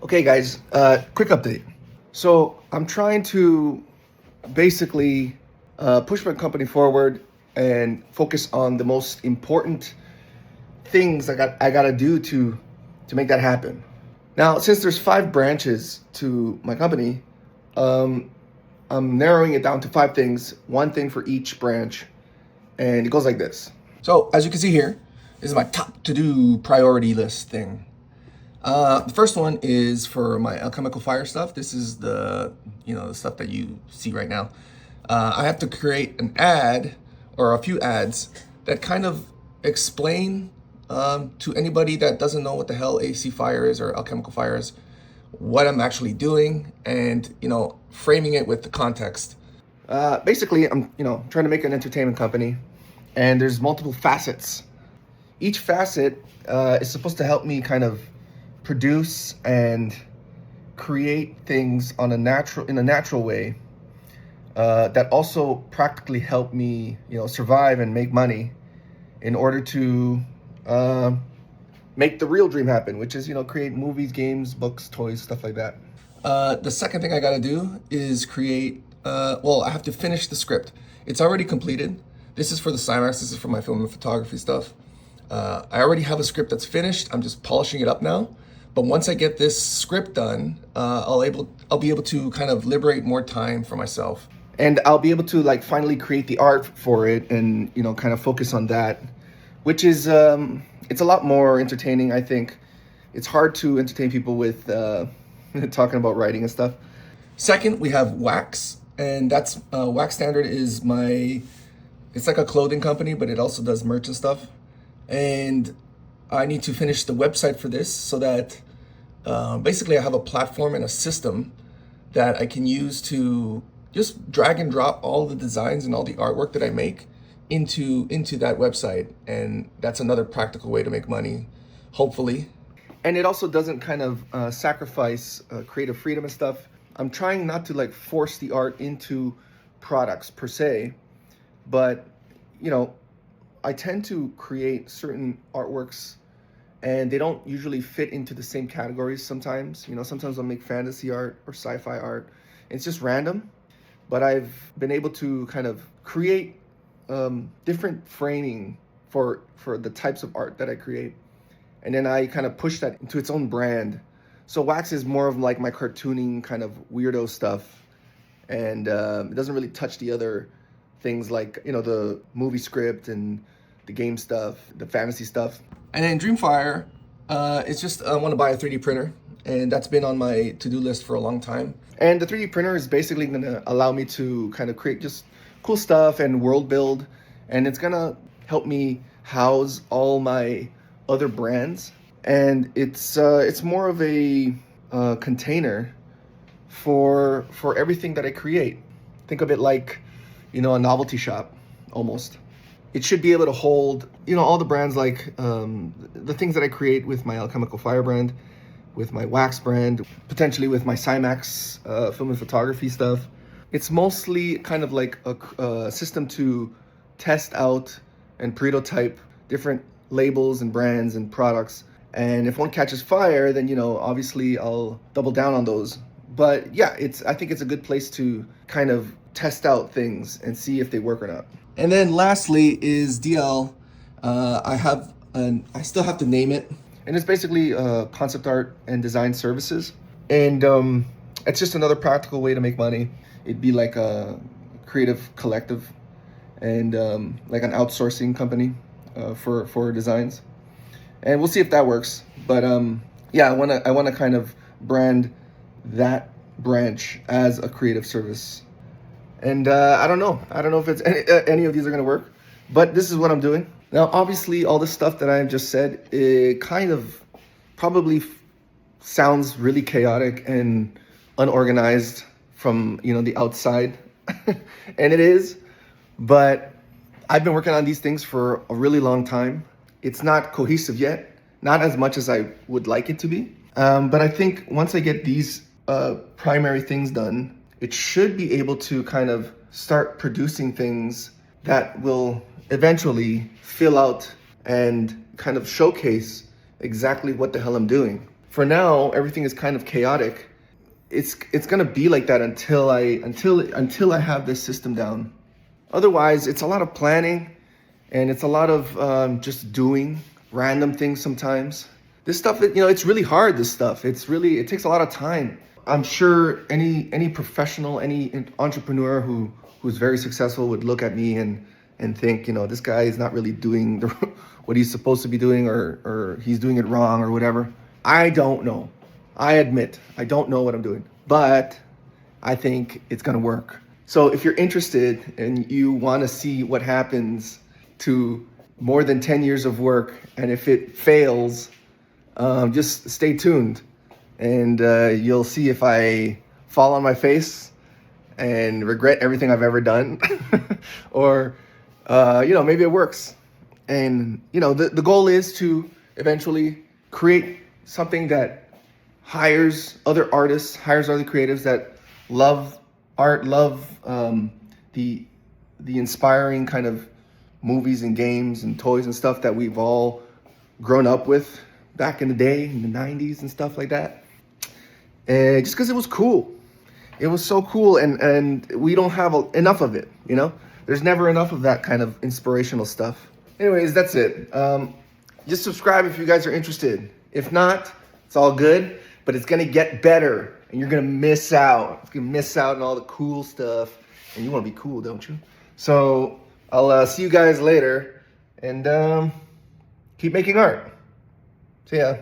Okay, guys, quick update. So I'm trying to basically push my company forward and focus on the most important things I gotta do to make that happen. Now, since there's 5 branches to my company, um, I'm narrowing it down to 5 things, one thing for each branch, and it goes like this. So as you can see here, this is my top to-do priority list thing. The first one is for my Alchemical fire stuff. This is the stuff that you see right now. I have to create an ad or a few ads that kind of explain to anybody that doesn't know what the hell AC fire is or Alchemical fire is, what I'm actually doing, and framing it with the context. Basically, I'm trying to make an entertainment company, and there's multiple facets. Each facet is supposed to help me kind of produce and create things in a natural way that also practically help me, survive and make money in order to make the real dream happen, which is, create movies, games, books, toys, stuff like that. The second thing I got to do is create. I have to finish the script. It's already completed. This is for the Cymax. This is for my film and photography stuff. I already have a script that's finished. I'm just polishing it up now. But once I get this script done, I'll be able to kind of liberate more time for myself, and I'll be able to finally create the art for it, and kind of focus on that, which is it's a lot more entertaining. I think it's hard to entertain people with talking about writing and stuff. Second, we have Wax, and that's Wax Standard is it's like a clothing company, but it also does merch and stuff. And I need to finish the website for this so that basically I have a platform and a system that I can use to just drag and drop all the designs and all the artwork that I make into that website. And that's another practical way to make money, hopefully. And it also doesn't kind of sacrifice creative freedom and stuff. I'm trying not to force the art into products per se, but I tend to create certain artworks and they don't usually fit into the same categories sometimes. Sometimes I'll make fantasy art or sci-fi art. It's just random, but I've been able to kind of create different framing for the types of art that I create. And then I kind of push that into its own brand. So Wax is more of my cartooning kind of weirdo stuff. And it doesn't really touch the other things the movie script and the game stuff, the fantasy stuff. And then Dreamfire, it's just I want to buy a 3D printer, and that's been on my to-do list for a long time. And the 3D printer is basically going to allow me to kind of create just cool stuff and world build, and it's going to help me house all my other brands. And it's more of a container for everything that I create. Think of it like a novelty shop almost. It should be able to hold all the brands, the things that I create with my Alchemical Fire brand, with my Wax brand, potentially with my Cymax film and photography stuff. It's mostly kind of like a system to test out and prototype different labels and brands and products. And if one catches fire, then obviously I'll double down on those. But yeah, I think it's a good place to kind of test out things and see if they work or not. And then lastly is DL. I still have to name it. And it's basically concept art and design services. And it's just another practical way to make money. It'd be like a creative collective and like an outsourcing company for designs. And we'll see if that works. But yeah, I wanna kind of brand that branch as a creative service. And I don't know if it's any of these are going to work, but this is what I'm doing. Now, obviously, all this stuff that I've just said, it kind of probably sounds really chaotic and unorganized from, the outside. And it is, but I've been working on these things for a really long time. It's not cohesive yet, not as much as I would like it to be. But I think once I get these primary things done, it should be able to kind of start producing things that will eventually fill out and kind of showcase exactly what the hell I'm doing. for now, everything is kind of chaotic. It's gonna be like that until I have this system down. Otherwise, it's a lot of planning, and it's a lot of just doing random things sometimes. This stuff, it's really hard. This stuff, it takes a lot of time. I'm sure any professional, any entrepreneur who's very successful would look at me and think, this guy is not really doing what he's supposed to be doing, or he's doing it wrong or whatever. I don't know. I admit I don't know what I'm doing, but I think it's gonna work. So if you're interested and you want to see what happens to more than 10 years of work, and if it fails, just stay tuned, and you'll see if I fall on my face and regret everything I've ever done, or maybe it works. And the goal is to eventually create something that hires other artists, hires other creatives that love art, love the inspiring kind of movies and games and toys and stuff that we've all grown up with back in the day, in the 90s and stuff like that. And just because it was cool. It was so cool, and we don't have enough of it, There's never enough of that kind of inspirational stuff. Anyways, that's it. Just subscribe if you guys are interested. If not, it's all good, but it's going to get better, and you're going to miss out. It's going to miss out on all the cool stuff, and you want to be cool, don't you? So I'll see you guys later, and keep making art. See ya.